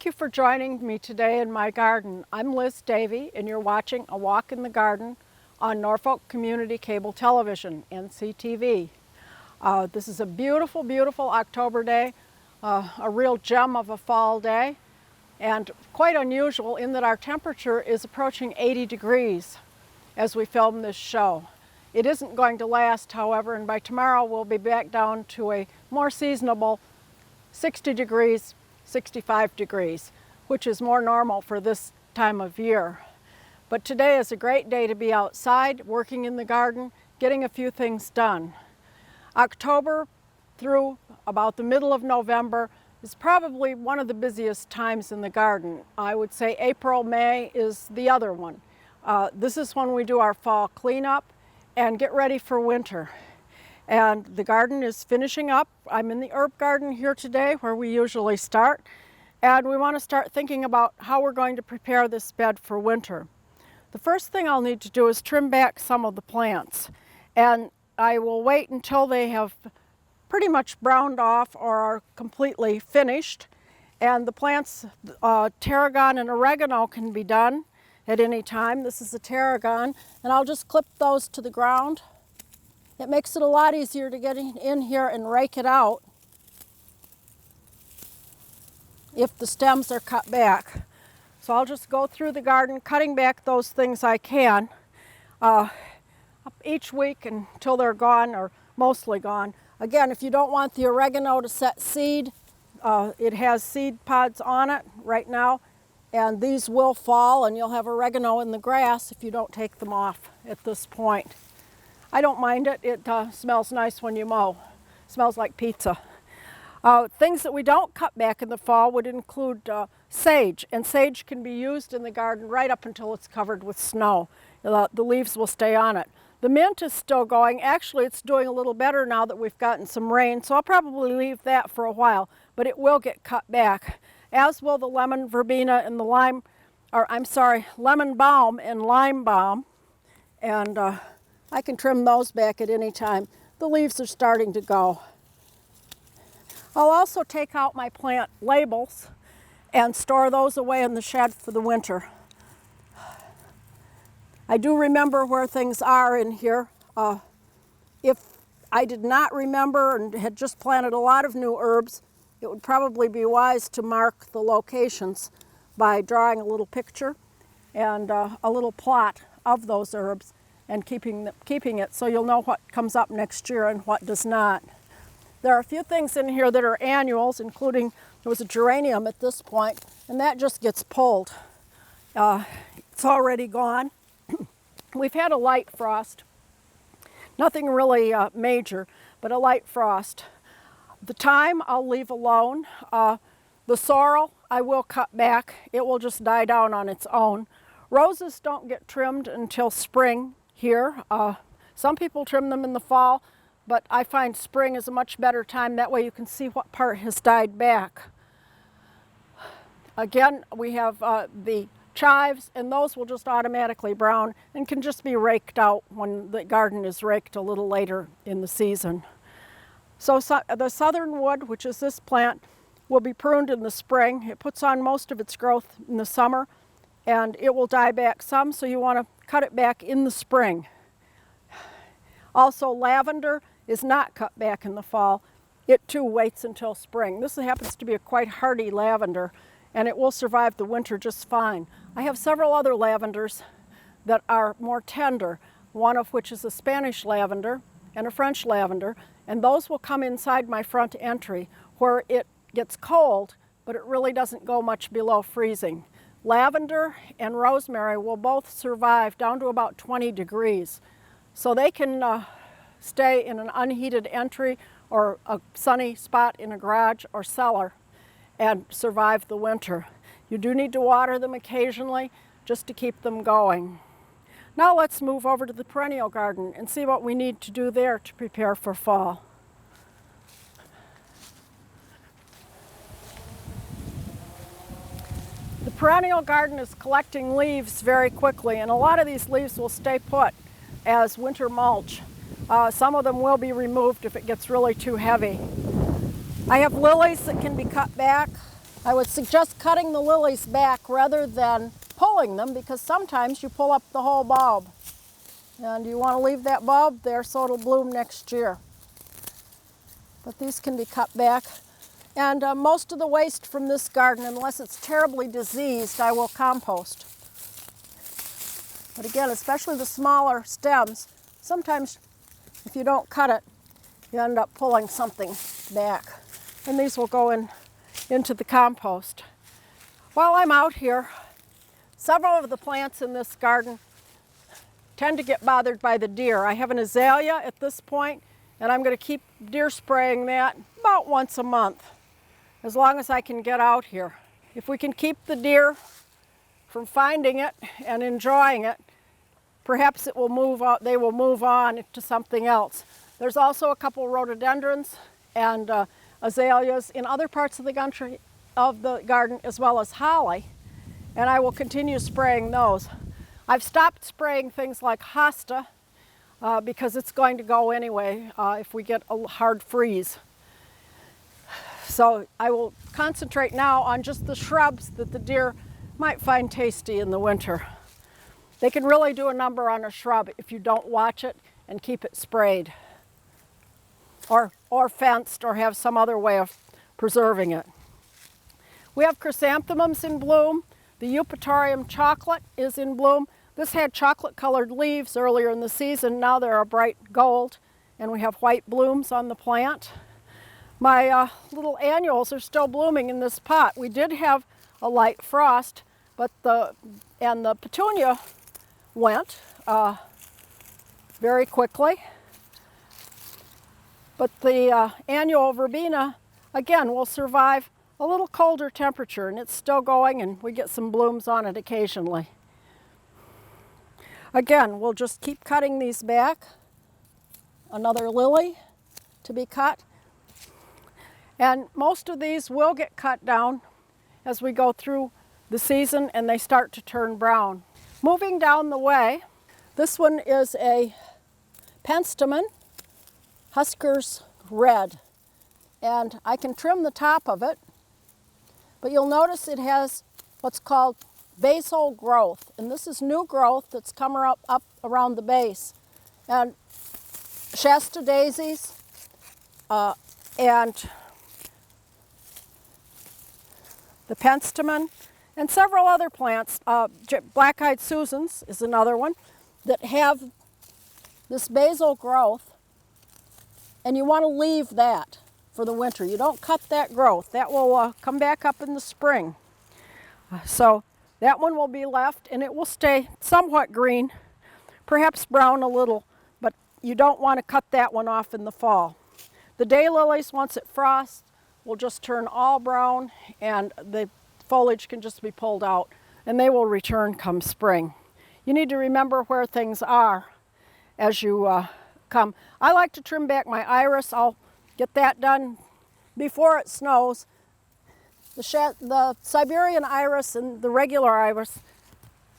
Thank you for joining me today in my garden. I'm Liz Davey and you're watching A Walk in the Garden on Norfolk Community Cable Television, NCTV. This is a beautiful, beautiful October day, a real gem of a fall day, and quite unusual in that our temperature is approaching 80 degrees as we film this show. It isn't going to last, however, and by tomorrow we'll be back down to a more seasonable 60 degrees, 65 degrees, which is more normal for this time of year. But today is a great day to be outside, working in the garden, getting a few things done. October through about the middle of November is probably one of the busiest times in the garden. I would say April, May is the other one. This is when we do our fall cleanup and get ready for winter. And the garden is finishing up. I'm in the herb garden here today where we usually start. And we want to start thinking about how we're going to prepare this bed for winter. The first thing I'll need to do is trim back some of the plants. And I will wait until they have pretty much browned off or are completely finished. And the plants, tarragon and oregano can be done at any time. This is a tarragon. And I'll just clip those to the ground. It makes it a lot easier to get in here and rake it out if the stems are cut back. So I'll just go through the garden cutting back those things I can each week until they're gone or mostly gone. Again, if you don't want the oregano to set seed, it has seed pods on it right now, and these will fall and you'll have oregano in the grass if you don't take them off at this point. I don't mind it. It smells nice when you mow. It smells like pizza. Things that we don't cut back in the fall would include sage, and sage can be used in the garden right up until it's covered with snow. The leaves will stay on it. The mint is still going. Actually, it's doing a little better now that we've gotten some rain, so I'll probably leave that for a while, but it will get cut back, as will the lemon verbena and the lemon balm and lime balm, and I can trim those back at any time. The leaves are starting to go. I'll also take out my plant labels and store those away in the shed for the winter. I do remember where things are in here. If I did not remember and had just planted a lot of new herbs, it would probably be wise to mark the locations by drawing a little picture and a little plot of those herbs and keeping it so you'll know what comes up next year and what does not. There are a few things in here that are annuals, including there was a geranium at this point, and that just gets pulled. It's already gone. We've had a light frost. Nothing really major, but a light frost. The thyme I'll leave alone. The sorrel I will cut back. It will just die down on its own. Roses don't get trimmed until spring here. Some people trim them in the fall, but I find spring is a much better time. That way you can see what part has died back. Again, we have the chives, and those will just automatically brown and can just be raked out when the garden is raked a little later in the season. So the southern wood, which is this plant, will be pruned in the spring. It puts on most of its growth in the summer, and it will die back some, so you want to cut it back in the spring. Also, lavender is not cut back in the fall. It too waits until spring. This happens to be a quite hardy lavender, and it will survive the winter just fine. I have several other lavenders that are more tender, one of which is a Spanish lavender and a French lavender, and those will come inside my front entry where it gets cold, but it really doesn't go much below freezing. Lavender and rosemary will both survive down to about 20 degrees. So they can stay in an unheated entry or a sunny spot in a garage or cellar and survive the winter. You do need to water them occasionally just to keep them going. Now let's move over to the perennial garden and see what we need to do there to prepare for fall. The perennial garden is collecting leaves very quickly, and a lot of these leaves will stay put as winter mulch. Some of them will be removed if it gets really too heavy. I have lilies that can be cut back. I would suggest cutting the lilies back rather than pulling them, because sometimes you pull up the whole bulb. And you want to leave that bulb there so it'll bloom next year. But these can be cut back. And most of the waste from this garden, unless it's terribly diseased, I will compost. But again, especially the smaller stems, sometimes if you don't cut it, you end up pulling something back. And these will go into the compost. While I'm out here, several of the plants in this garden tend to get bothered by the deer. I have an azalea at this point, and I'm going to keep deer spraying that about once a month, as long as I can get out here. If we can keep the deer from finding it and enjoying it, perhaps it will move on, they will move on to something else. There's also a couple rhododendrons and azaleas in other parts of the garden, as well as holly, and I will continue spraying those. I've stopped spraying things like hosta because it's going to go anyway if we get a hard freeze. So I will concentrate now on just the shrubs that the deer might find tasty in the winter. They can really do a number on a shrub if you don't watch it and keep it sprayed or fenced or have some other way of preserving it. We have chrysanthemums in bloom. The Eupatorium chocolate is in bloom. This had chocolate colored leaves earlier in the season. Now they're a bright gold, and we have white blooms on the plant. My little annuals are still blooming in this pot. We did have a light frost, but the petunia went very quickly. But the annual verbena, again, will survive a little colder temperature, and it's still going, and we get some blooms on it occasionally. Again, we'll just keep cutting these back. Another lily to be cut. And most of these will get cut down as we go through the season and they start to turn brown. Moving down the way, this one is a penstemon, Husker's Red. And I can trim the top of it, but you'll notice it has what's called basal growth. And this is new growth that's coming up around the base. And Shasta daisies and the penstemon, and several other plants. Black-eyed Susans is another one that have this basal growth, and you want to leave that for the winter. You don't cut that growth. That will come back up in the spring. So that one will be left, and it will stay somewhat green, perhaps brown a little, but you don't want to cut that one off in the fall. The daylilies, once it frosts, will just turn all brown, and the foliage can just be pulled out, and they will return come spring. You need to remember where things are as you come. I like to trim back my iris. I'll get that done before it snows. The Siberian iris and the regular iris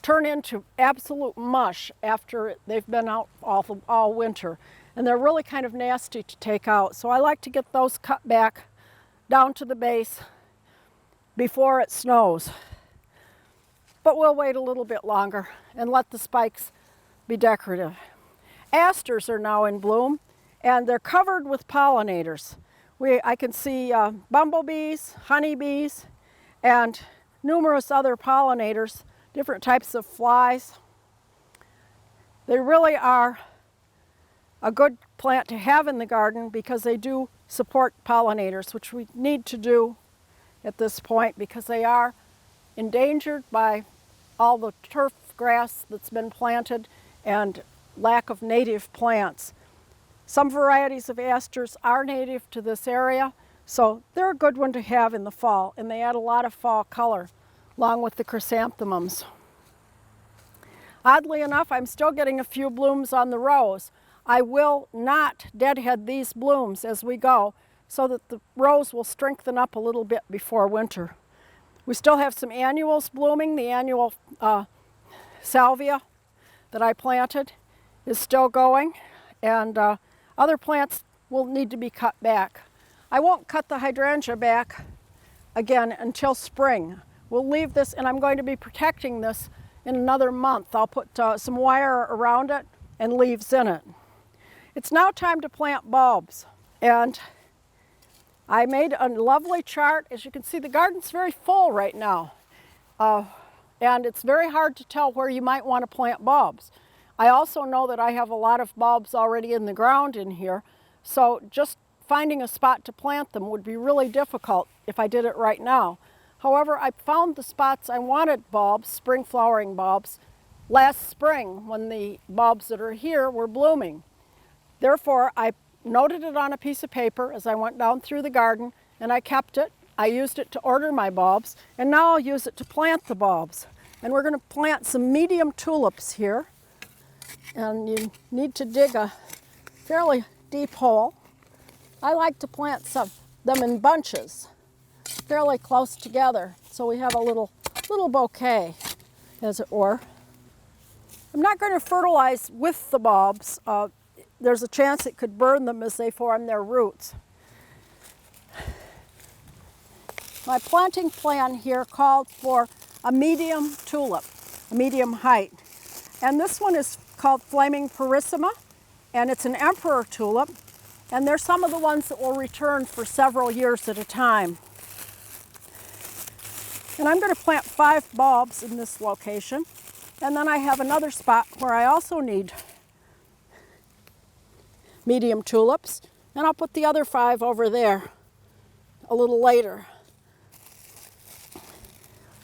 turn into absolute mush after they've been out all winter, and they're really kind of nasty to take out. So I like to get those cut back down to the base before it snows. But we'll wait a little bit longer and let the spikes be decorative. Asters are now in bloom, and they're covered with pollinators. I can see bumblebees, honeybees, and numerous other pollinators, different types of flies. They really are a good plant to have in the garden because they do support pollinators, which we need to do at this point because they are endangered by all the turf grass that's been planted and lack of native plants. Some varieties of asters are native to this area, so they're a good one to have in the fall, and they add a lot of fall color along with the chrysanthemums. Oddly enough, I'm still getting a few blooms on the rose. I will not deadhead these blooms as we go so that the rose will strengthen up a little bit before winter. We still have some annuals blooming. The annual salvia that I planted is still going, and other plants will need to be cut back. I won't cut the hydrangea back again until spring. We'll leave this, and I'm going to be protecting this in another month. I'll put some wire around it and leaves in it. It's now time to plant bulbs, and I made a lovely chart. As you can see, the garden's very full right now, and it's very hard to tell where you might want to plant bulbs. I also know that I have a lot of bulbs already in the ground in here, so just finding a spot to plant them would be really difficult if I did it right now. However, I found the spots I wanted bulbs, spring flowering bulbs, last spring when the bulbs that are here were blooming. Therefore, I noted it on a piece of paper as I went down through the garden, and I kept it. I used it to order my bulbs, and now I'll use it to plant the bulbs. And we're going to plant some medium tulips here. And you need to dig a fairly deep hole. I like to plant them in bunches, fairly close together, so we have a little bouquet, as it were. I'm not going to fertilize with the bulbs. There's a chance it could burn them as they form their roots. My planting plan here called for a medium tulip, a medium height. And this one is called Flaming Perissima, and it's an emperor tulip. And they're some of the ones that will return for several years at a time. And I'm going to plant 5 bulbs in this location. And then I have another spot where I also need medium tulips. And I'll put the other 5 over there a little later.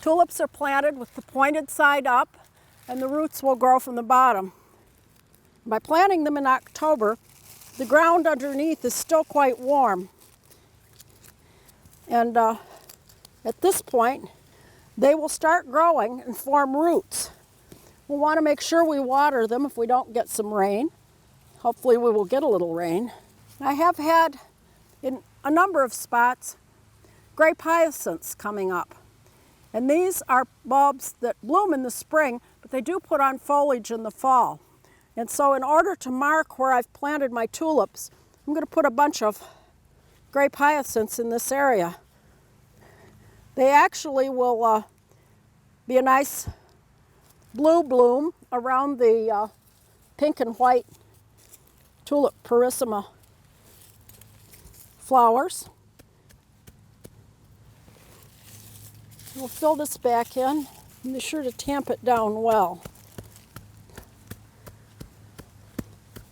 Tulips are planted with the pointed side up, and the roots will grow from the bottom. By planting them in October, the ground underneath is still quite warm. And at this point, they will start growing and form roots. We'll want to make sure we water them if we don't get some rain. Hopefully we will get a little rain. I have had, in a number of spots, grape hyacinths coming up. And these are bulbs that bloom in the spring, but they do put on foliage in the fall. And so in order to mark where I've planted my tulips, I'm going to put a bunch of grape hyacinths in this area. They actually will be a nice blue bloom around the pink and white tulip perissima flowers. We'll fill this back in and be sure to tamp it down well.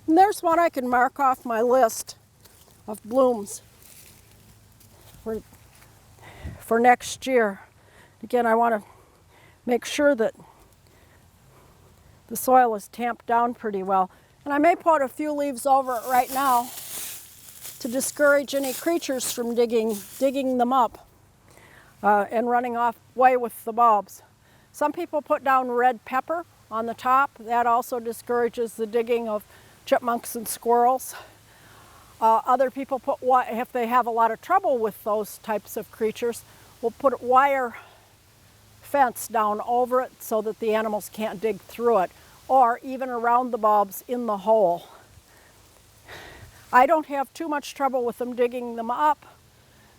And there's one I can mark off my list of blooms for next year. Again, I want to make sure that the soil is tamped down pretty well. And I may put a few leaves over it right now to discourage any creatures from digging them up and running away with the bulbs. Some people put down red pepper on the top. That also discourages the digging of chipmunks and squirrels. Other people put, if they have a lot of trouble with those types of creatures, will put wire fence down over it so that the animals can't dig through it, or even around the bulbs in the hole. I don't have too much trouble with them digging them up,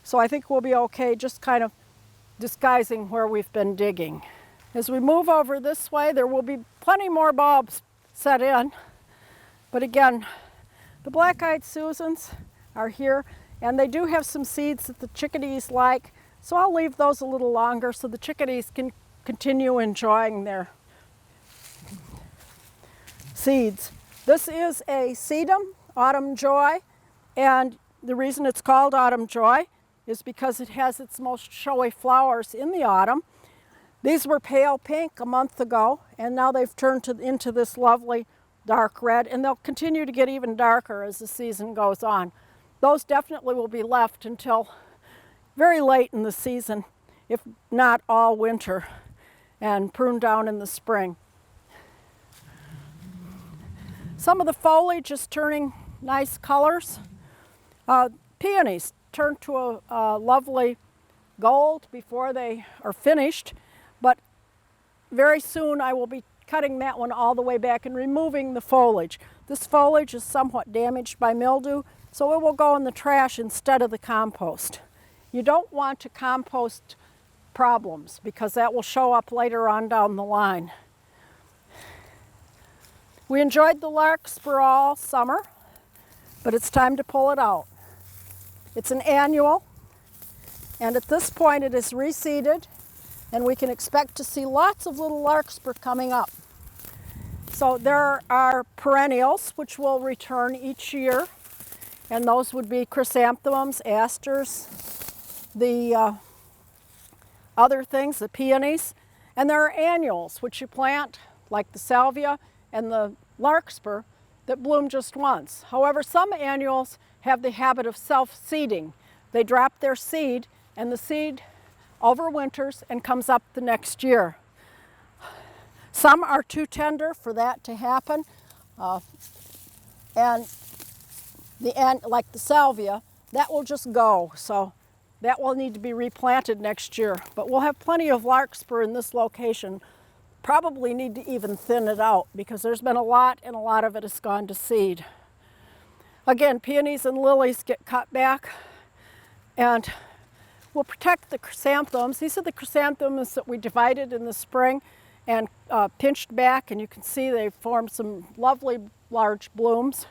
so I think we'll be okay just kind of disguising where we've been digging. As we move over this way, there will be plenty more bulbs set in. But again, the black-eyed Susans are here, and they do have some seeds that the chickadees like, so I'll leave those a little longer so the chickadees can continue enjoying their seeds. This is a sedum, Autumn Joy, and the reason it's called Autumn Joy is because it has its most showy flowers in the autumn. These were pale pink a month ago, and now they've turned into this lovely dark red, and they'll continue to get even darker as the season goes on. Those definitely will be left until very late in the season, if not all winter, and pruned down in the spring. Some of the foliage is turning nice colors. Peonies turn to a lovely gold before they are finished, but very soon I will be cutting that one all the way back and removing the foliage. This foliage is somewhat damaged by mildew, so it will go in the trash instead of the compost. You don't want to compost problems because that will show up later on down the line. We enjoyed the larkspur all summer, but it's time to pull it out. It's an annual, and at this point it is reseeded, and we can expect to see lots of little larkspur coming up. So there are perennials which will return each year, and those would be chrysanthemums, asters, the other things, the peonies, and there are annuals which you plant like the salvia and the larkspur that bloom just once. However, some annuals have the habit of self-seeding. They drop their seed and the seed overwinters and comes up the next year. Some are too tender for that to happen, and like the salvia, that will just go, so that will need to be replanted next year. But we'll have plenty of larkspur in this location. Probably need to even thin it out because there's been a lot, and a lot of it has gone to seed. Again, peonies and lilies get cut back, and we'll protect the chrysanthemums. These are the chrysanthemums that we divided in the spring and pinched back, and you can see they formed some lovely large blooms,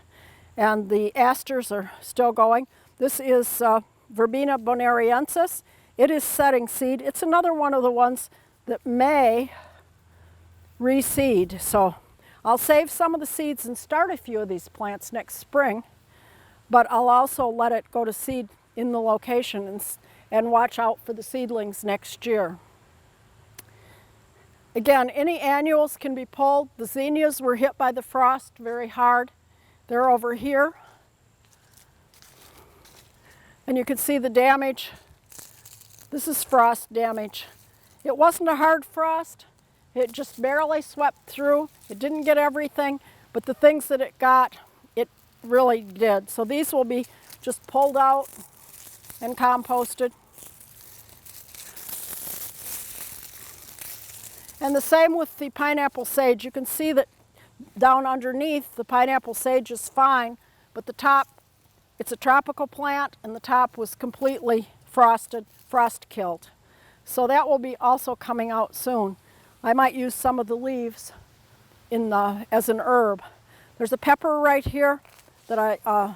and the asters are still going. This is Verbena bonariensis. It is setting seed. It's another one of the ones that may reseed. So I'll save some of the seeds and start a few of these plants next spring, but I'll also let it go to seed in the location and watch out for the seedlings next year. Again, any annuals can be pulled. The zinnias were hit by the frost very hard. They're over here. And you can see the damage. This is frost damage. It wasn't a hard frost. It just barely swept through. It didn't get everything, but the things that it got, it really did. So these will be just pulled out and composted. And the same with the pineapple sage. You can see that down underneath the pineapple sage is fine, but the top, it's a tropical plant, and the top was completely frosted, frost killed. So that will be also coming out soon. I might use some of the leaves as an herb. There's a pepper right here that I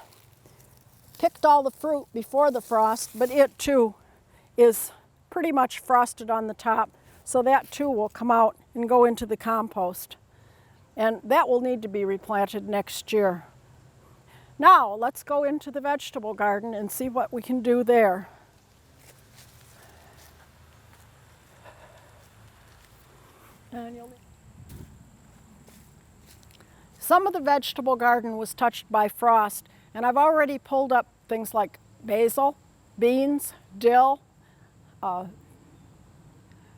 picked all the fruit before the frost, but it too is pretty much frosted on the top. So that too will come out and go into the compost. And that will need to be replanted next year. Now let's go into the vegetable garden and see what we can do there. Some of the vegetable garden was touched by frost, and I've already pulled up things like basil, beans, dill,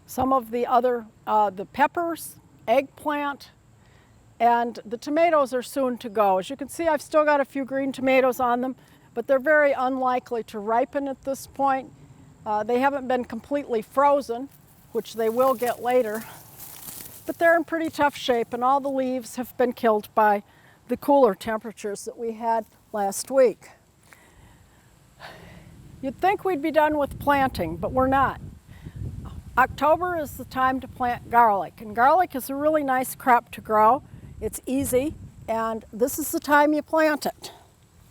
some of the other, the peppers, eggplant, and the tomatoes are soon to go. As you can see, I've still got a few green tomatoes on them, but they're very unlikely to ripen at this point. They haven't been completely frozen, which they will get later, but they're in pretty tough shape, and all the leaves have been killed by the cooler temperatures that we had last week. You'd think we'd be done with planting, but we're not. October is the time to plant garlic, and garlic is a really nice crop to grow. It's easy, and this is the time you plant it.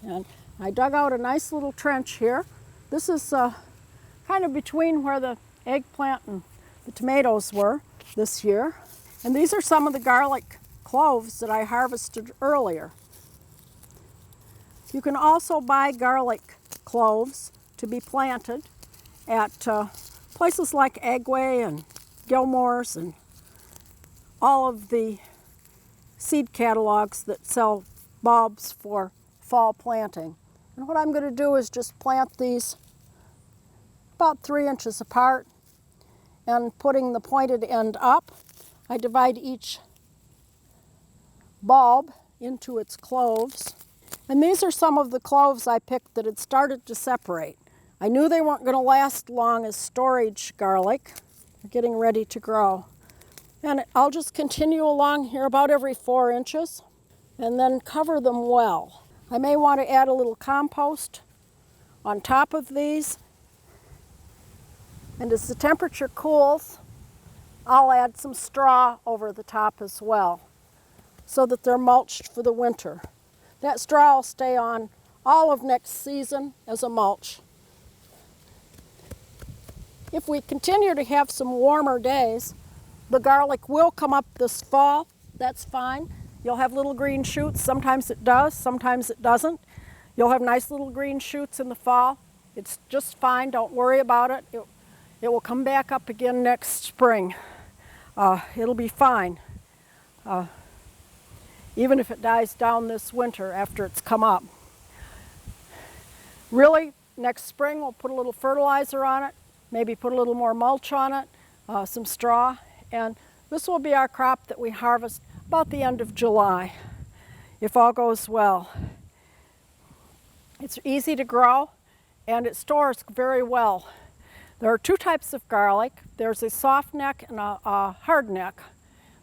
And I dug out a nice little trench here. This is kind of between where the eggplant and the tomatoes were this year. And these are some of the garlic cloves that I harvested earlier. You can also buy garlic cloves to be planted at places like Agway and Gilmore's and all of the seed catalogs that sell bulbs for fall planting. And what I'm going to do is just plant these about 3 inches apart, and putting the pointed end up, I divide each bulb into its cloves. And these are some of the cloves I picked that had started to separate. I knew they weren't going to last long as storage garlic. They're getting ready to grow. And I'll just continue along here about every 4 inches and then cover them well. I may want to add a little compost on top of these And as the temperature cools, I'll add some straw over the top as well so that they're mulched for the winter. That straw will stay on all of next season as a mulch. If we continue to have some warmer days, the garlic will come up this fall. That's fine. You'll have little green shoots. Sometimes it does, sometimes it doesn't. You'll have nice little green shoots in the fall. It's just fine. Don't worry about it. It will come back up again next spring. It'll be fine. Even if it dies down this winter after it's come up. Really, next spring we'll put a little fertilizer on it, maybe put a little more mulch on it, some straw, and this will be our crop that we harvest about the end of July, if all goes well. It's easy to grow and it stores very well. There are two types of garlic. There's a soft neck and a hard neck.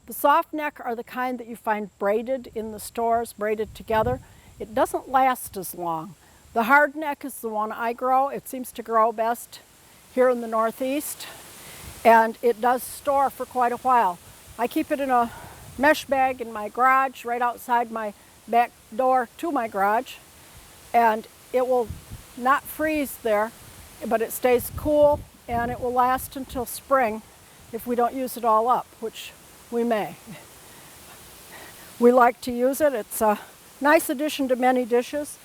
The soft neck are the kind that you find braided in the stores, braided together. It doesn't last as long. The hard neck is the one I grow. It seems to grow best here in the Northeast, and it does store for quite a while. I keep it in a mesh bag in my garage right outside my back door to my garage, and it will not freeze there, but it stays cool and it will last until spring if we don't use it all up, which we may. We like to use it. It's a nice addition to many dishes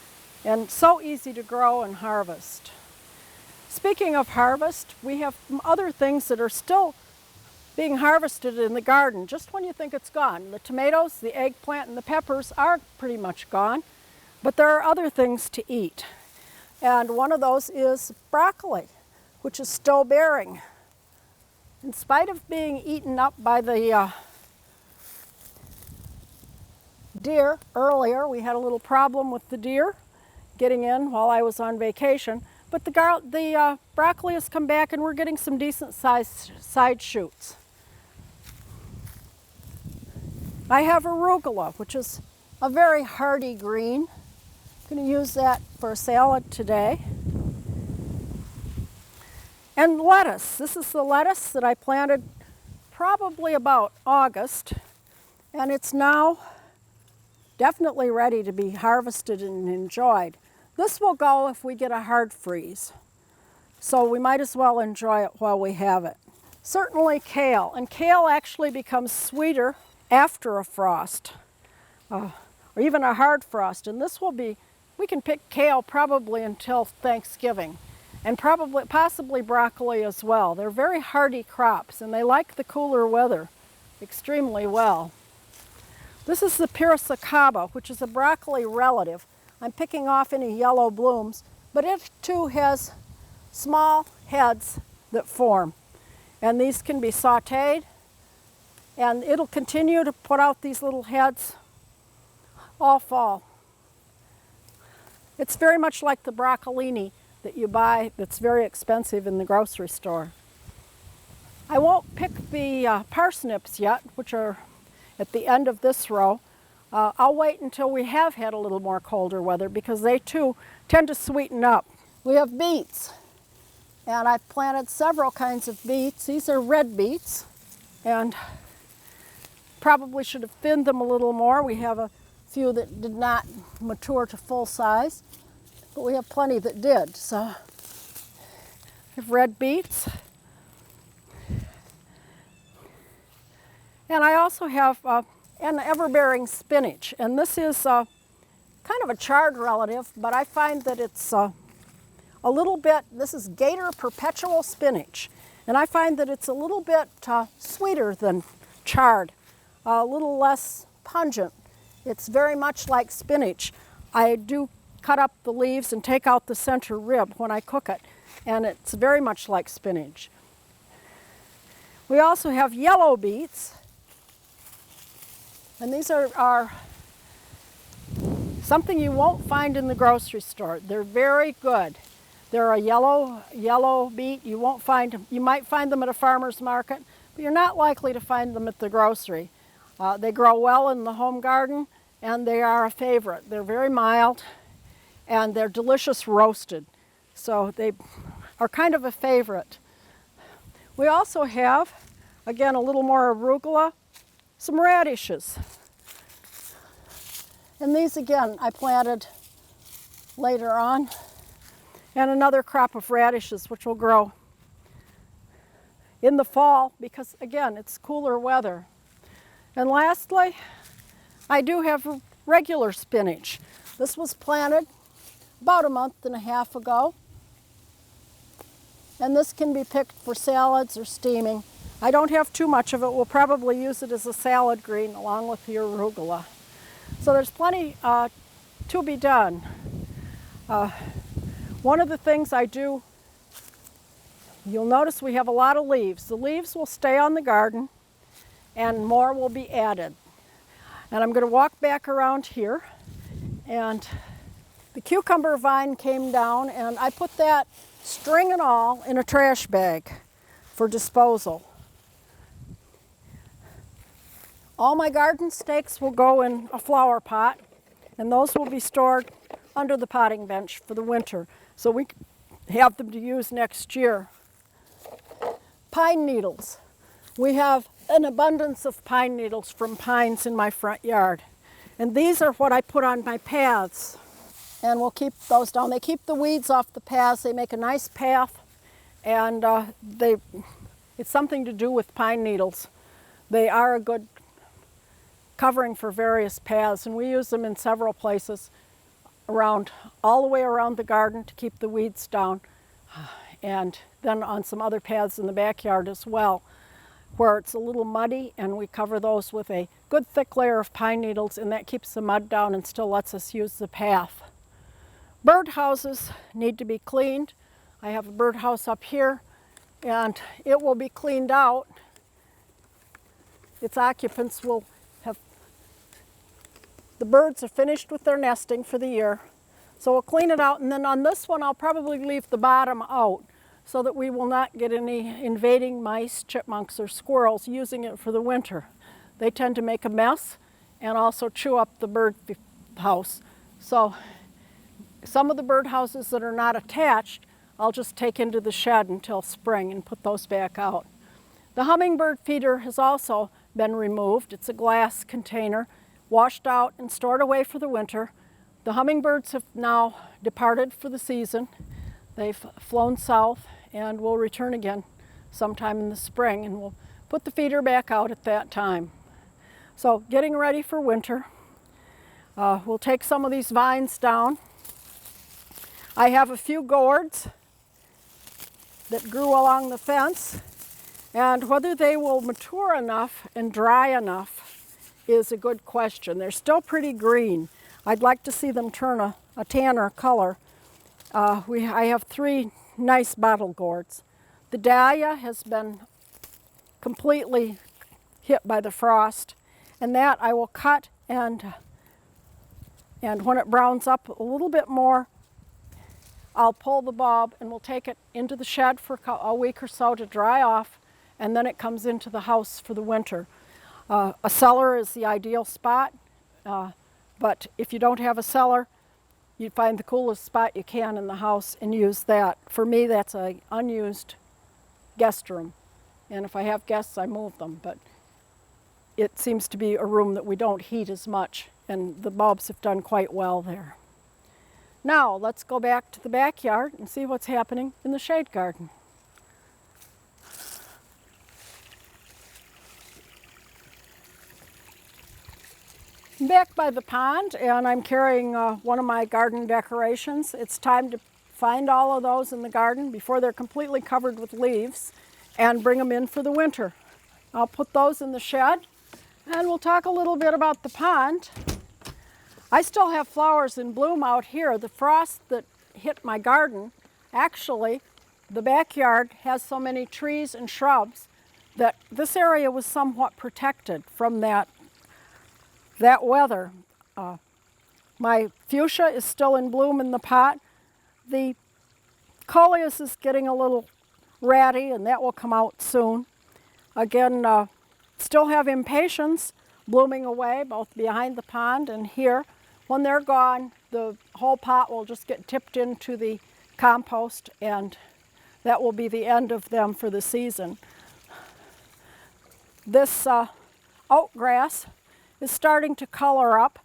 and so easy to grow and harvest. Speaking of harvest, we have other things that are still being harvested in the garden just when you think it's gone. The tomatoes, the eggplant, and the peppers are pretty much gone, but there are other things to eat. And one of those is broccoli, which is still bearing. In spite of being eaten up by the deer earlier, we had a little problem with the deer getting in while I was on vacation, but the broccoli has come back and we're getting some decent sized side shoots. I have arugula, which is a very hardy green. I'm going to use that for a salad today. And lettuce. This is the lettuce that I planted probably about August, and it's now definitely ready to be harvested and enjoyed. This will go if we get a hard freeze, so we might as well enjoy it while we have it. Certainly kale, and kale actually becomes sweeter after a frost, or even a hard frost, and this will be, we can pick kale probably until Thanksgiving. And possibly broccoli as well. They're very hardy crops and they like the cooler weather extremely well. This is the piracicaba, which is a broccoli relative. I'm picking off any yellow blooms, but it too has small heads that form. And these can be sauteed, and it'll continue to put out these little heads all fall. It's very much like the broccolini that you buy that's very expensive in the grocery store. I won't pick the parsnips yet, which are at the end of this row. I'll wait until we have had a little more colder weather because they too tend to sweeten up. We have beets, and I've planted several kinds of beets. These are red beets, and probably should have thinned them a little more. We have a few that did not mature to full size, but we have plenty that did. So we have red beets. And I also have an ever-bearing spinach. And this is kind of a chard relative, but I find that it's a little bit, this is Gator perpetual spinach. And I find that it's a little bit sweeter than chard, a little less pungent. It's very much like spinach. I do cut up the leaves and take out the center rib when I cook it, and it's very much like spinach. We also have yellow beets, and these are something you won't find in the grocery store. They're very good. They're a yellow beet. You won't find them. You might find them at a farmer's market, but you're not likely to find them at the grocery. They grow well in the home garden, and they are a favorite. They're very mild, and they're delicious roasted. So they are kind of a favorite. We also have, again, a little more arugula, some radishes. And these, again, I planted later on. And another crop of radishes, which will grow in the fall because, again, it's cooler weather. And lastly, I do have regular spinach. This was planted about a month and a half ago. And this can be picked for salads or steaming. I don't have too much of it. We'll probably use it as a salad green along with the arugula. So there's plenty to be done. One of the things I do, you'll notice we have a lot of leaves. The leaves will stay on the garden and more will be added. And I'm going to walk back around here, and the cucumber vine came down and I put that string and all in a trash bag for disposal. All my garden stakes will go in a flower pot, and those will be stored under the potting bench for the winter, so we have them to use next year. Pine needles. We have an abundance of pine needles from pines in my front yard. And these are what I put on my paths. And we'll keep those down. They keep the weeds off the paths. They make a nice path. And it's something to do with pine needles. They are a good covering for various paths. And we use them in several places around, all the way around the garden to keep the weeds down, and then on some other paths in the backyard as well, where it's a little muddy, and we cover those with a good thick layer of pine needles, and that keeps the mud down and still lets us use the path. Bird houses need to be cleaned. I have a bird house up here, and it will be cleaned out. Its occupants will have, the birds are finished with their nesting for the year. So we'll clean it out, and then on this one I'll probably leave the bottom out so that we will not get any invading mice, chipmunks, or squirrels using it for the winter. They tend to make a mess and also chew up the bird house. So some of the bird houses that are not attached, I'll just take into the shed until spring and put those back out. The hummingbird feeder has also been removed. It's a glass container, washed out and stored away for the winter. The hummingbirds have now departed for the season. They've flown south and will return again sometime in the spring, and we'll put the feeder back out at that time. So getting ready for winter. We'll take some of these vines down. I have a few gourds that grew along the fence, and whether they will mature enough and dry enough is a good question. They're still pretty green. I'd like to see them turn a tanner color. I have 3 nice bottle gourds. The dahlia has been completely hit by the frost, and that I will cut, and when it browns up a little bit more, I'll pull the bulb and we'll take it into the shed for a week or so to dry off, and then it comes into the house for the winter. A cellar is the ideal spot. But if you don't have a cellar, you find the coolest spot you can in the house and use that. For me, that's an unused guest room. And if I have guests, I move them. But it seems to be a room that we don't heat as much, and the bulbs have done quite well there. Now, let's go back to the backyard and see what's happening in the shade garden. I'm back by the pond, and I'm carrying one of my garden decorations. It's time to find all of those in the garden before they're completely covered with leaves and bring them in for the winter. I'll put those in the shed, and we'll talk a little bit about the pond. I still have flowers in bloom out here. The frost that hit my garden, actually, the backyard has so many trees and shrubs that this area was somewhat protected from that weather. My fuchsia is still in bloom in the pot. The coleus is getting a little ratty, and that will come out soon. Again, still have impatiens blooming away, both behind the pond and here. When they're gone, the whole pot will just get tipped into the compost, and that will be the end of them for the season. This oat grass is starting to color up,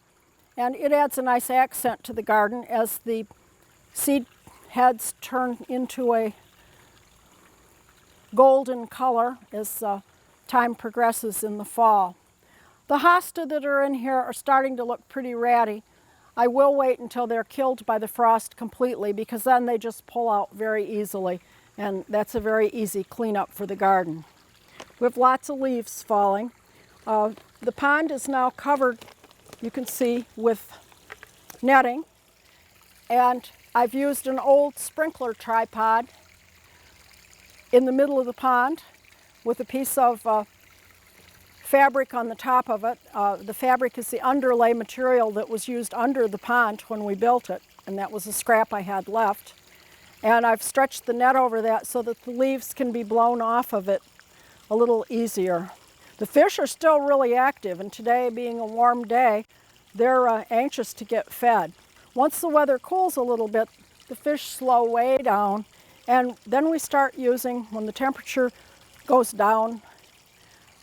and it adds a nice accent to the garden as the seed heads turn into a golden color as time progresses in the fall. The hosta that are in here are starting to look pretty ratty. I will wait until they're killed by the frost completely, because then they just pull out very easily, and that's a very easy cleanup for the garden. We have lots of leaves falling. The pond is now covered, you can see, with netting, and I've used an old sprinkler tripod in the middle of the pond with a piece of fabric on the top of it. The fabric is the underlay material that was used under the pond when we built it, and that was a scrap I had left. And I've stretched the net over that so that the leaves can be blown off of it a little easier. The fish are still really active, and today being a warm day, they're anxious to get fed. Once the weather cools a little bit, the fish slow way down, and then we start using, when the temperature goes down,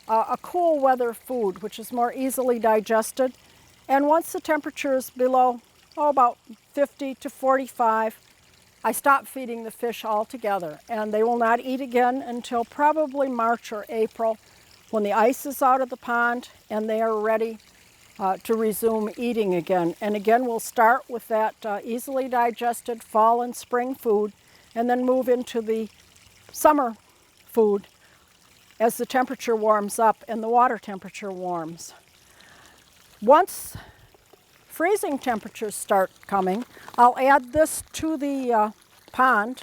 a cool weather food, which is more easily digested. And once the temperature is below, about 50 to 45, I stop feeding the fish altogether, and they will not eat again until probably March or April, when the ice is out of the pond and they are ready to resume eating again. And again, we'll start with that easily digested fall and spring food, and then move into the summer food as the temperature warms up and the water temperature warms. Once freezing temperatures start coming, I'll add this to the pond,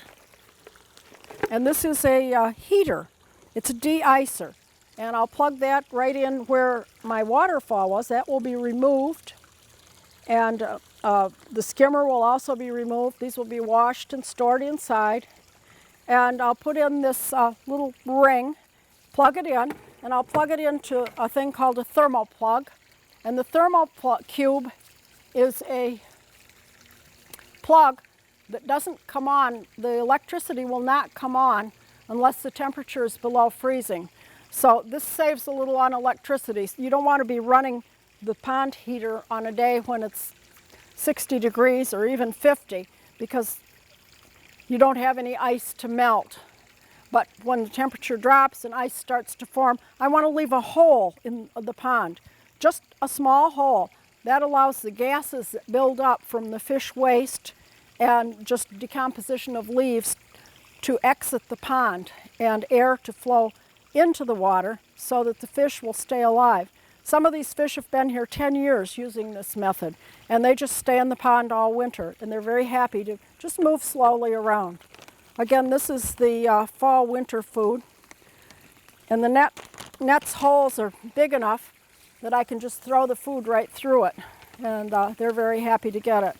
and this is a heater. It's a de-icer, and I'll plug that right in where my waterfall was. That will be removed, and the skimmer will also be removed. These will be washed and stored inside, and I'll put in this little ring, plug it in, and I'll plug it into a thing called a thermal plug. And the thermal cube is a plug that doesn't come on. The electricity will not come on unless the temperature is below freezing. So this saves a little on electricity. You don't want to be running the pond heater on a day when it's 60 degrees or even 50, because you don't have any ice to melt. But when the temperature drops and ice starts to form, I want to leave a hole in the pond, just a small hole. That allows the gases that build up from the fish waste and just decomposition of leaves to exit the pond, and air to flow into the water so that the fish will stay alive. Some of these fish have been here 10 years using this method, and they just stay in the pond all winter, and they're very happy to just move slowly around. Again, this is the fall-winter food, and the net's holes are big enough that I can just throw the food right through it, and they're very happy to get it.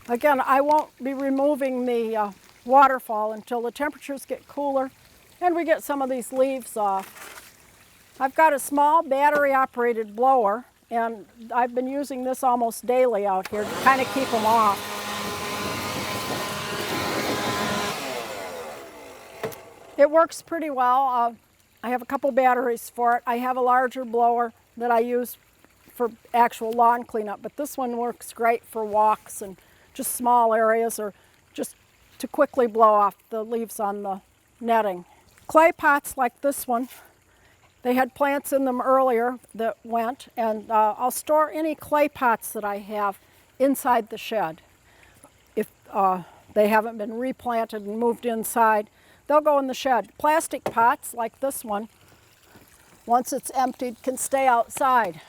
Again, I won't be removing the waterfall until the temperatures get cooler and we get some of these leaves off. I've got a small battery-operated blower, and I've been using this almost daily out here to kind of keep them off. It works pretty well. I have a couple batteries for it. I have a larger blower that I use for actual lawn cleanup, but this one works great for walks and just small areas, or just to quickly blow off the leaves on the netting. Clay pots like this one, they had plants in them earlier that went, and I'll store any clay pots that I have inside the shed. If they haven't been replanted and moved inside, they'll go in the shed. Plastic pots like this one, once it's emptied, can stay outside.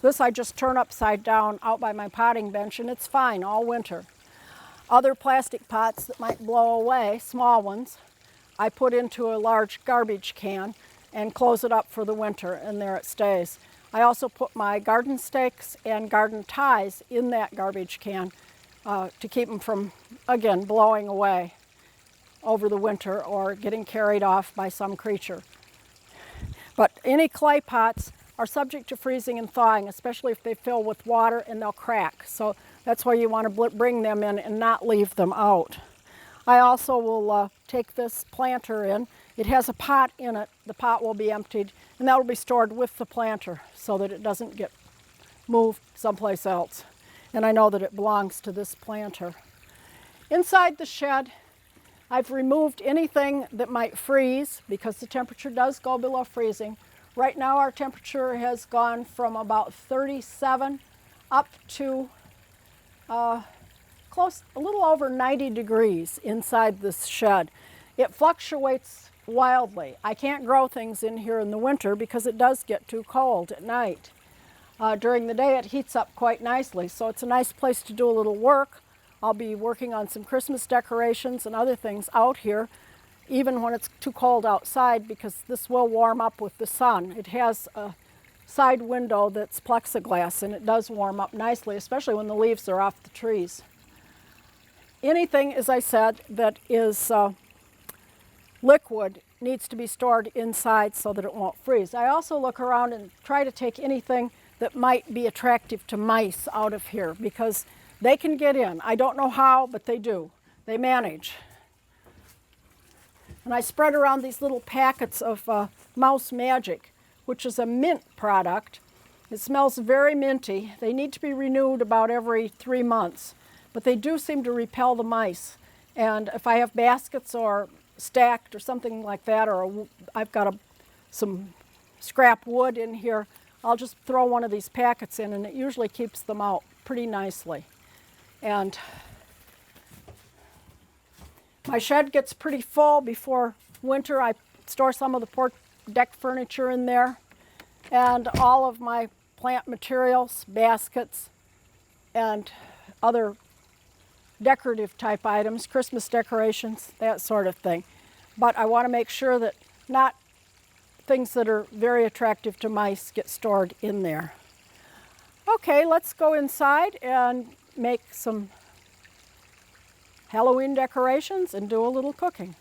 This I just turn upside down out by my potting bench, and it's fine all winter. Other plastic pots that might blow away, small ones, I put into a large garbage can and close it up for the winter, and there it stays. I also put my garden stakes and garden ties in that garbage can to keep them from, again, blowing away over the winter or getting carried off by some creature. But any clay pots are subject to freezing and thawing, especially if they fill with water, and they'll crack. So that's why you want to bring them in and not leave them out. I also will take this planter in. It has a pot in it. The pot will be emptied, and that will be stored with the planter so that it doesn't get moved someplace else. And I know that it belongs to this planter. Inside the shed, I've removed anything that might freeze because the temperature does go below freezing. Right now our temperature has gone from about 37 up to a little over 90 degrees inside this shed. It fluctuates wildly. I can't grow things in here in the winter because it does get too cold at night. During the day it heats up quite nicely, so it's a nice place to do a little work. I'll be working on some Christmas decorations and other things out here, even when it's too cold outside, because this will warm up with the sun. It has a side window that's plexiglass, and it does warm up nicely, especially when the leaves are off the trees. Anything, as I said, that is liquid needs to be stored inside so that it won't freeze. I also look around and try to take anything that might be attractive to mice out of here, because they can get in. I don't know how, but they do. They manage. And I spread around these little packets of Mouse Magic, which is a mint product. It smells very minty. They need to be renewed about every 3 months, but they do seem to repel the mice. And if I have baskets or stacked or something like that, or I've got some scrap wood in here, I'll just throw one of these packets in, and it usually keeps them out pretty nicely. And my shed gets pretty full before winter. I store some of the porch deck furniture in there, and all of my plant materials, baskets, and other decorative type items, Christmas decorations, that sort of thing. But I want to make sure that not things that are very attractive to mice get stored in there. Okay, let's go inside and make some Halloween decorations and do a little cooking.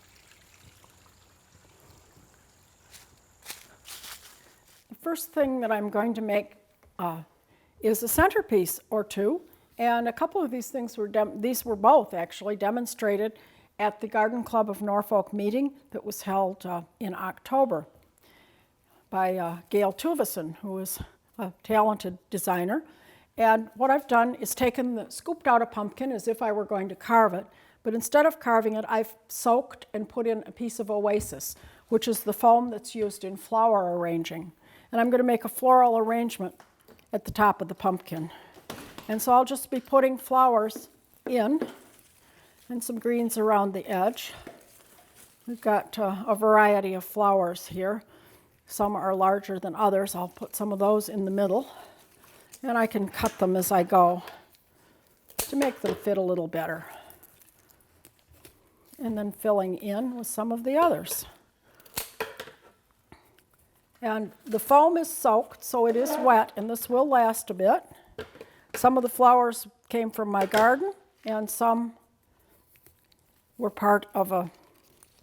The first thing that I'm going to make is a centerpiece or two, and a couple of these things these were both actually demonstrated at the Garden Club of Norfolk meeting that was held in October by Gail Tuvison, who is a talented designer. And what I've done is scooped out a pumpkin as if I were going to carve it, but instead of carving it, I've soaked and put in a piece of Oasis, which is the foam that's used in flower arranging. And I'm going to make a floral arrangement at the top of the pumpkin. And so I'll just be putting flowers in and some greens around the edge. We've got a variety of flowers here. Some are larger than others. I'll put some of those in the middle, and I can cut them as I go to make them fit a little better. And then filling in with some of the others. And the foam is soaked, so it is wet, and this will last a bit. Some of the flowers came from my garden, and some were part of a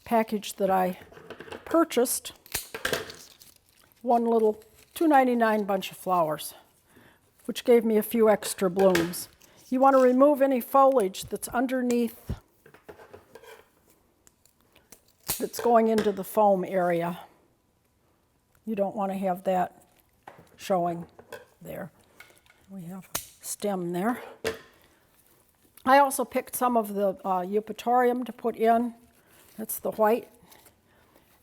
package that I purchased. One little $2.99 bunch of flowers, which gave me a few extra blooms. You want to remove any foliage that's underneath, that's going into the foam area. You don't want to have that showing there. We have a stem there. I also picked some of the eupatorium to put in. That's the white.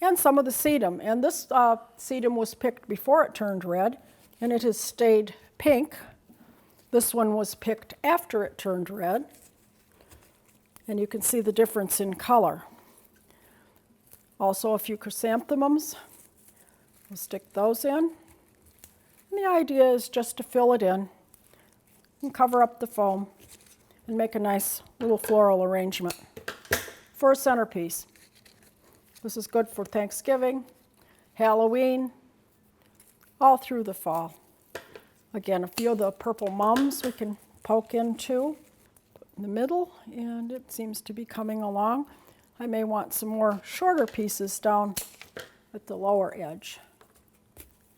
And some of the sedum. And this sedum was picked before it turned red, and it has stayed pink. This one was picked after it turned red. And you can see the difference in color. Also a few chrysanthemums. We'll stick those in. And the idea is just to fill it in and cover up the foam and make a nice little floral arrangement for a centerpiece. This is good for Thanksgiving, Halloween, all through the fall. Again, a few of the purple mums we can poke into, put in the middle, and it seems to be coming along. I may want some more shorter pieces down at the lower edge.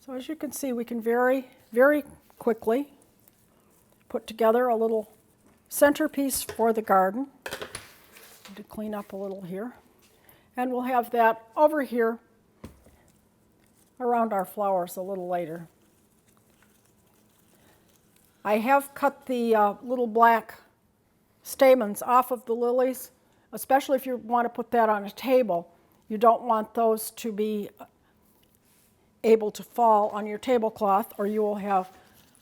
So as you can see, we can very, very quickly put together a little centerpiece for the garden. need to clean up a little here. And we'll have that over here around our flowers a little later. I have cut the little black stamens off of the lilies, especially if you want to put that on a table. You don't want those to be able to fall on your tablecloth, or you will have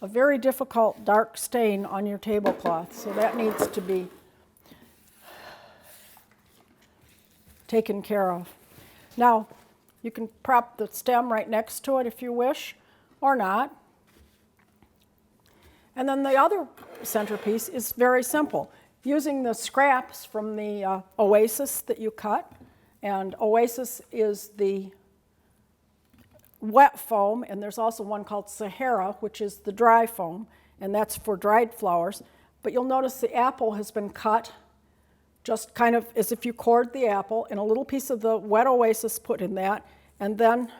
a very difficult dark stain on your tablecloth. So that needs to be taken care of. Now, you can prop the stem right next to it if you wish, or not. And then the other centerpiece is very simple. Using the scraps from the Oasis that you cut, and Oasis is the wet foam, and there's also one called Sahara, which is the dry foam, and that's for dried flowers. But you'll notice the apple has been cut just kind of as if you cored the apple, and a little piece of the wet Oasis put in that, and then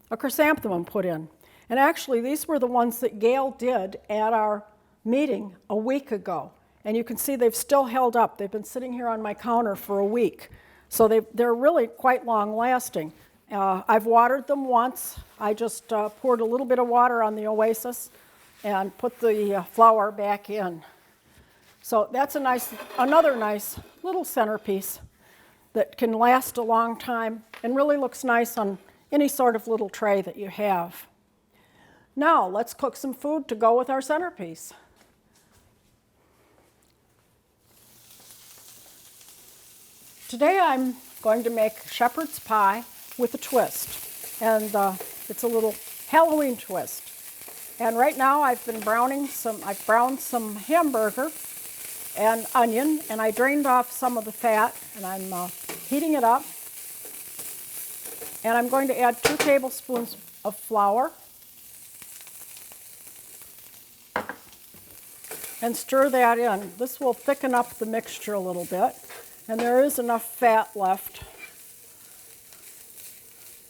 a chrysanthemum put in. And actually, these were the ones that Gail did at our meeting a week ago. And you can see they've still held up. They've been sitting here on my counter for a week. So they're really quite long lasting. I've watered them once. I just poured a little bit of water on the Oasis and put the flower back in. So that's another nice little centerpiece that can last a long time and really looks nice on any sort of little tray that you have. Now let's cook some food to go with our centerpiece. Today I'm going to make shepherd's pie with a twist, and it's a little Halloween twist. And right now I've browned some hamburger and onion, and I drained off some of the fat, and I'm heating it up. And I'm going to add 2 tablespoons of flour and stir that in. This will thicken up the mixture a little bit, and there is enough fat left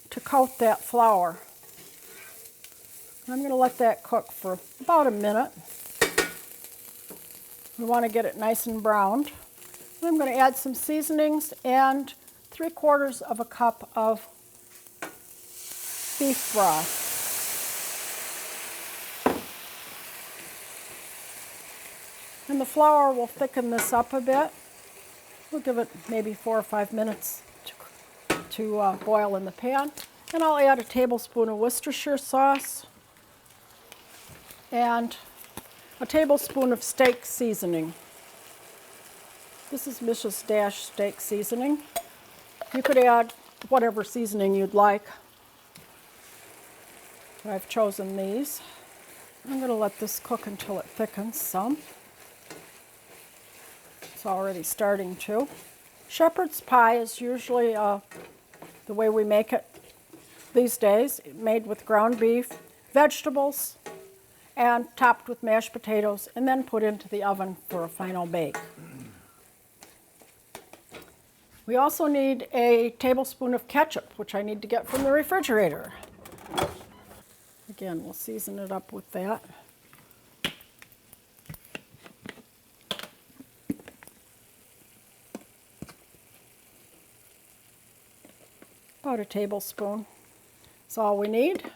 to coat that flour. I'm going to let that cook for about a minute. We want to get it nice and browned. I'm going to add some seasonings and 3/4 of a cup of beef broth. And the flour will thicken this up a bit. We'll give it maybe 4 or 5 minutes to boil in the pan. And I'll add a tablespoon of Worcestershire sauce and a tablespoon of steak seasoning. This is Mrs. Dash steak seasoning. You could add whatever seasoning you'd like. I've chosen these. I'm going to let this cook until it thickens some. It's already starting to. Shepherd's pie is usually the way we make it these days, made with ground beef, vegetables, and topped with mashed potatoes, and then put into the oven for a final bake. We also need a tablespoon of ketchup, which I need to get from the refrigerator. Again, we'll season it up with that. About a tablespoon. That's all we need.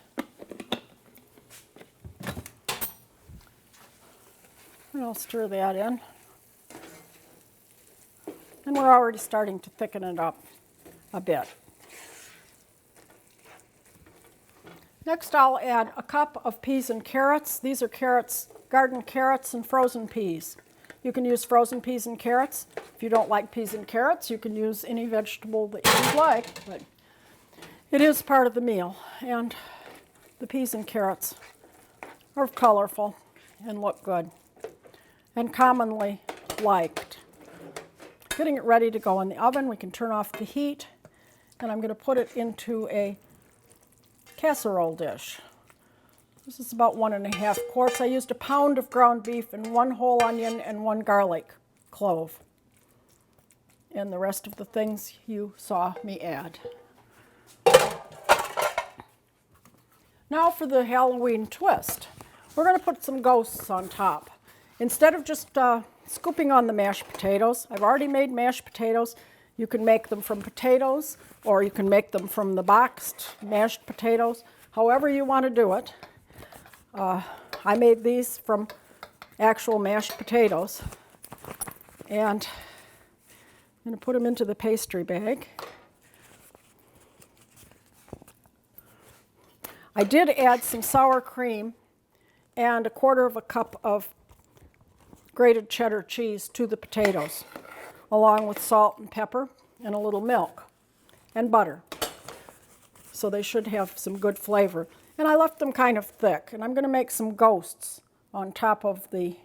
And I'll stir that in. And we're already starting to thicken it up a bit. Next, I'll add a cup of peas and carrots. These are carrots, garden carrots and frozen peas. You can use frozen peas and carrots. If you don't like peas and carrots, you can use any vegetable that you'd like, but it is part of the meal. And the peas and carrots are colorful and look good and commonly liked. Getting it ready to go in the oven, we can turn off the heat, and I'm going to put it into a casserole dish. This is about 1.5 quarts. I used a pound of ground beef and 1 whole onion and 1 garlic clove. And the rest of the things you saw me add. Now for the Halloween twist. We're going to put some ghosts on top. Instead of just scooping on the mashed potatoes. I've already made mashed potatoes. You can make them from potatoes, or you can make them from the boxed mashed potatoes, however you want to do it. I made these from actual mashed potatoes, and I'm going to put them into the pastry bag. I did add some sour cream and 1/4 cup of grated cheddar cheese to the potatoes, along with salt and pepper and a little milk and butter. So they should have some good flavor. And I left them kind of thick, and I'm going to make some ghosts on top of the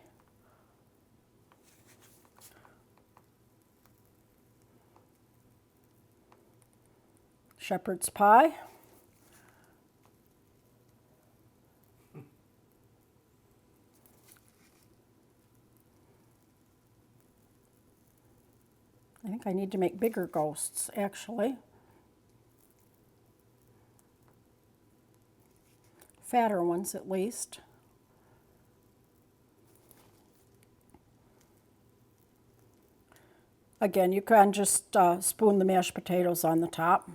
shepherd's pie. I think I need to make bigger ghosts, actually. Fatter ones, at least. Again, you can just spoon the mashed potatoes on the top.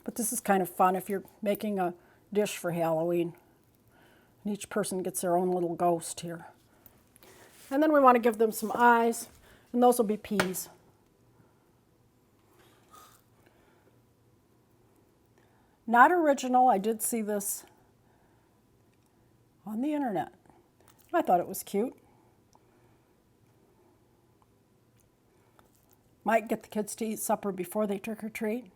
But this is kind of fun if you're making a dish for Halloween. And each person gets their own little ghost here. And then we want to give them some eyes, and those will be peas. Not original. I did see this on the internet. I thought it was cute. Might get the kids to eat supper before they trick or treat.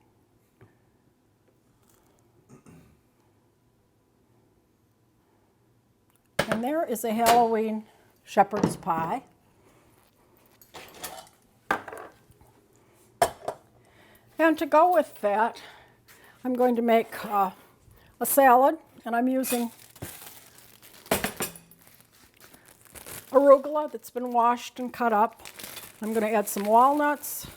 And there is a Halloween shepherd's pie. And to go with that, I'm going to make a salad, and I'm using arugula that's been washed and cut up. I'm going to add some walnuts,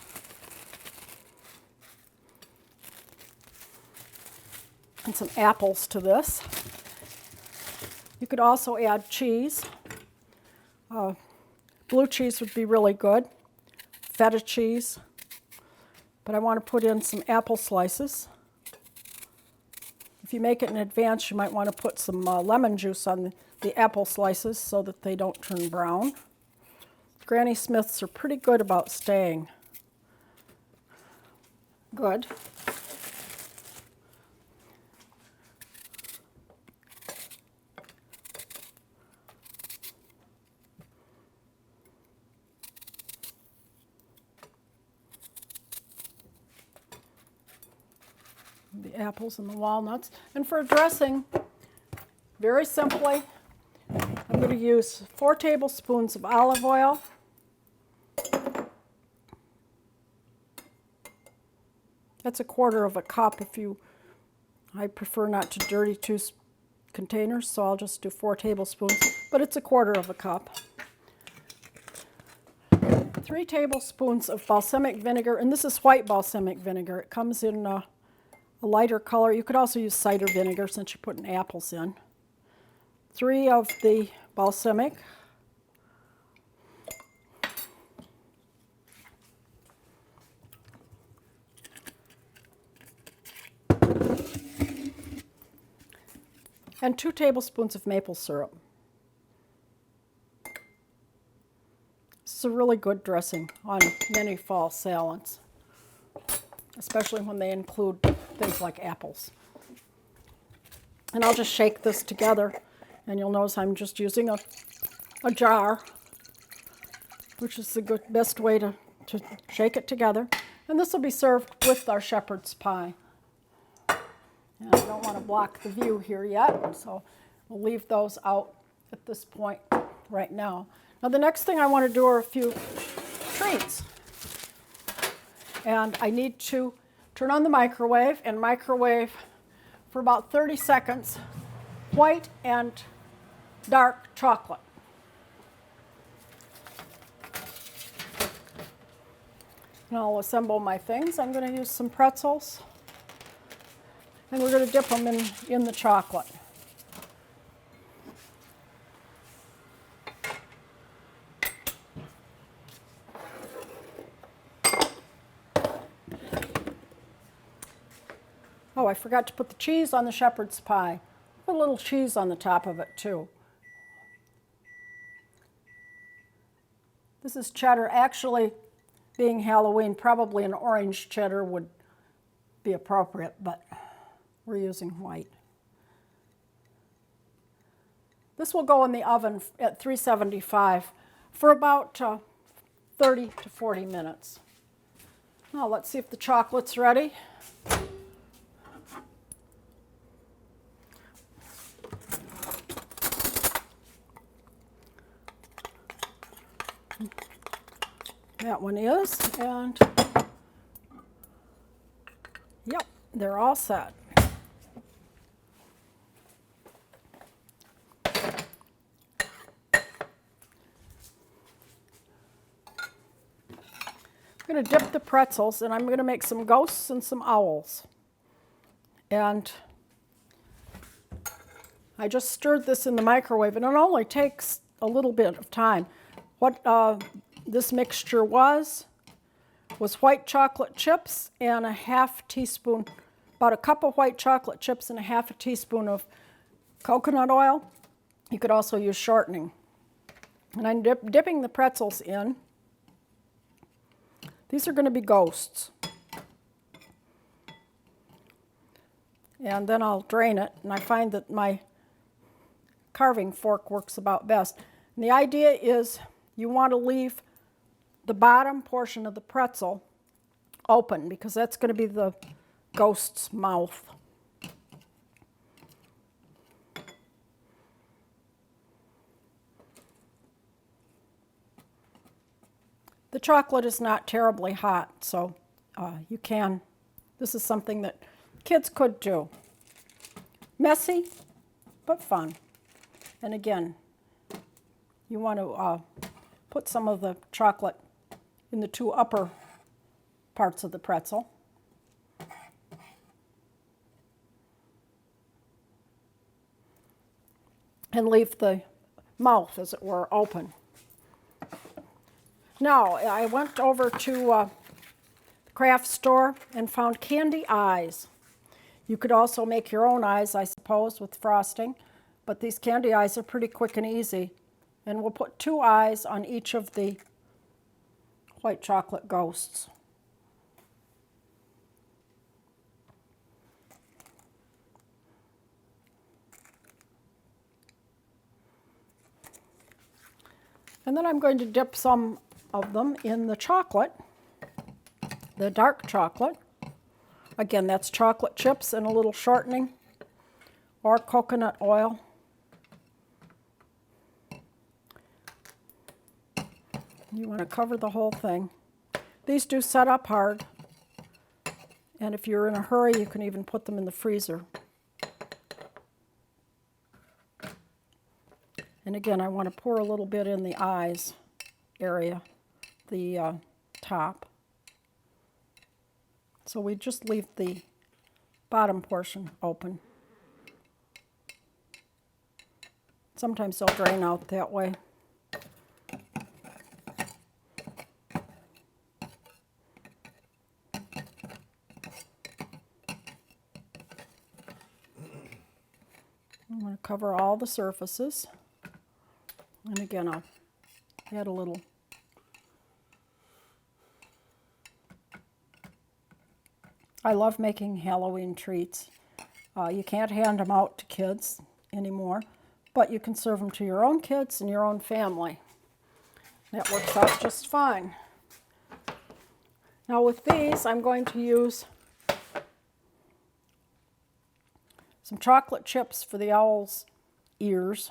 and some apples to this. You could also add cheese. Blue cheese would be really good, feta cheese, but I want to put in some apple slices. If you make it in advance, you might want to put some lemon juice on the apple slices so that they don't turn brown. Granny Smiths are pretty good about staying good. The apples and the walnuts. And for dressing, very simply, I'm going to use 4 tablespoons of olive oil, that's 1/4 cup. I prefer not to dirty 2 containers, so I'll just do 4 tablespoons, but it's 1/4 cup. 3 tablespoons of balsamic vinegar, and this is white balsamic vinegar. It comes in a lighter color. You could also use cider vinegar since you're putting apples in. 3 of the balsamic. And 2 tablespoons of maple syrup. This is a really good dressing on many fall salads, especially when they include things like apples. And I'll just shake this together, and you'll notice I'm just using a jar, which is the best way to shake it together. And this will be served with our shepherd's pie. And I don't want to block the view here yet, so we'll leave those out at this point right now. Now the next thing I want to do are a few treats. And I need to turn on the microwave and microwave for about 30 seconds white and dark chocolate. And I'll assemble my things. I'm going to use some pretzels, and we're going to dip them in the chocolate. Oh, I forgot to put the cheese on the shepherd's pie. Put a little cheese on the top of it too. This is cheddar. Actually, being Halloween, probably an orange cheddar would be appropriate, but we're using white. This will go in the oven at 375 for about 30 to 40 minutes. Now let's see if the chocolate's ready. That one is, and yep, they're all set. I'm going to dip the pretzels, and I'm going to make some ghosts and some owls. And I just stirred this in the microwave, and it only takes a little bit of time. What this mixture was white chocolate chips and a half teaspoon, about a cup of white chocolate chips and a half a teaspoon of coconut oil. You could also use shortening. And I'm dipping the pretzels in. These are going to be ghosts. And then I'll drain it, and I find that my carving fork works about best. And the idea is you want to leave the bottom portion of the pretzel open because that's going to be the ghost's mouth. The chocolate is not terribly hot, so you can, this is something that kids could do. Messy, but fun. And again, you want to put some of the chocolate in the two upper parts of the pretzel. And leave the mouth, as it were, open. Now, I went over to the craft store and found candy eyes. You could also make your own eyes, I suppose, with frosting, but these candy eyes are pretty quick and easy. And we'll put 2 eyes on each of the white chocolate ghosts. And then I'm going to dip some of them in the chocolate, the dark chocolate. Again, that's chocolate chips and a little shortening or coconut oil. You want to cover the whole thing. These do set up hard, and if you're in a hurry, you can even put them in the freezer. And again, I want to pour a little bit in the eyes area, the top. So we just leave the bottom portion open. Sometimes they'll drain out that way. I'm going to cover all the surfaces. And again, I'll add a little. I love making Halloween treats. You can't hand them out to kids anymore, but you can serve them to your own kids and your own family. That works out just fine. Now with these, I'm going to use some chocolate chips for the owl's ears.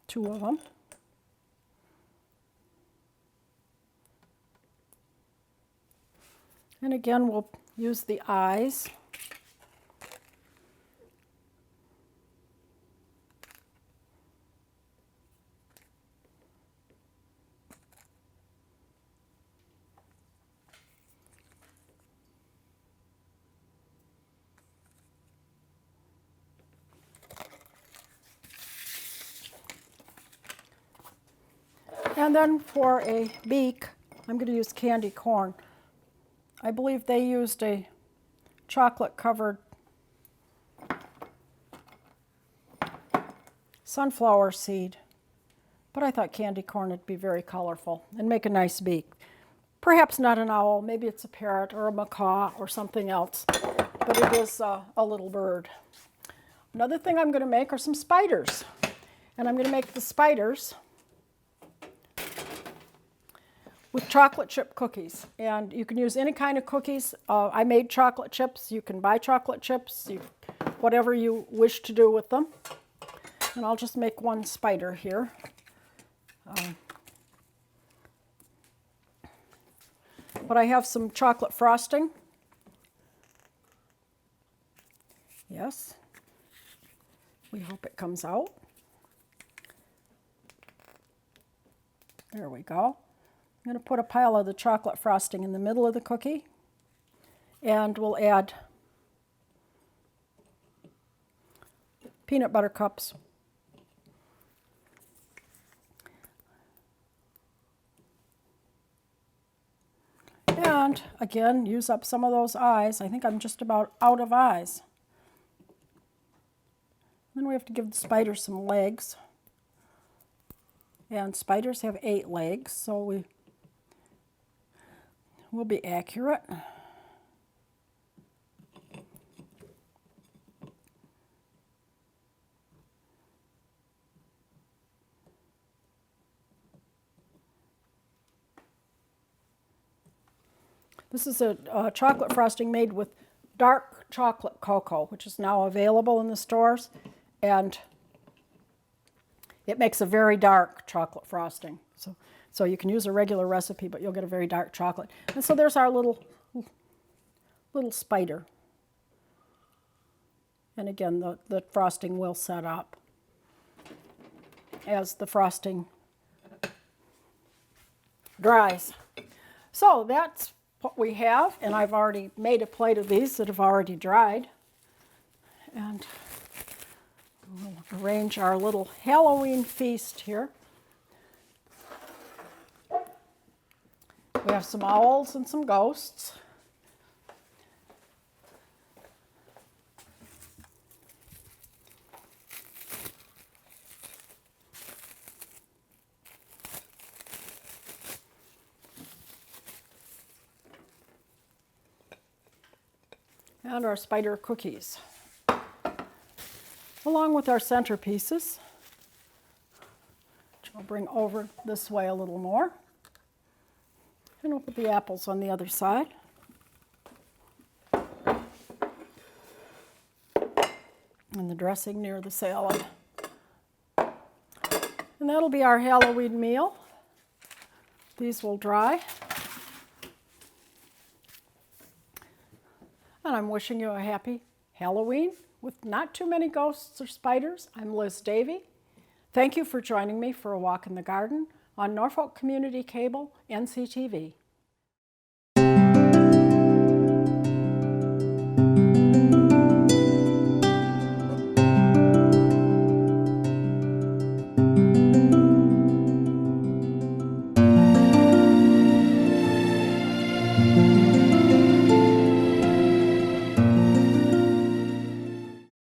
Two of them. And again, we'll use the eyes. And then for a beak, I'm going to use candy corn. I believe they used a chocolate-covered sunflower seed, but I thought candy corn would be very colorful and make a nice beak. Perhaps not an owl, maybe it's a parrot or a macaw or something else, but it is a little bird. Another thing I'm going to make are some spiders, and I'm going to make the spiders with chocolate chip cookies, and you can use any kind of cookies. I made chocolate chips. You can buy chocolate chips, whatever you wish to do with them. And I'll just make one spider here. But I have some chocolate frosting. Yes. We hope it comes out. There we go. I'm going to put a pile of the chocolate frosting in the middle of the cookie, and we'll add peanut butter cups. And again, use up some of those eyes. I think I'm just about out of eyes. Then we have to give the spider some legs. And spiders have 8 legs, so we'll be accurate. This is a chocolate frosting made with dark chocolate cocoa, which is now available in the stores, and it makes a very dark chocolate frosting. So you can use a regular recipe, but you'll get a very dark chocolate. And so there's our little spider. And again, the frosting will set up as the frosting dries. So that's what we have, and I've already made a plate of these that have already dried. And we'll arrange our little Halloween feast here. We have some owls and some ghosts. And our spider cookies, along with our centerpieces, which I'll bring over this way a little more. And we'll put the apples on the other side. And the dressing near the salad. And that'll be our Halloween meal. These will dry. And I'm wishing you a happy Halloween with not too many ghosts or spiders. I'm Liz Davey. Thank you for joining me for a walk in the garden on Norfolk Community Cable, NCTV.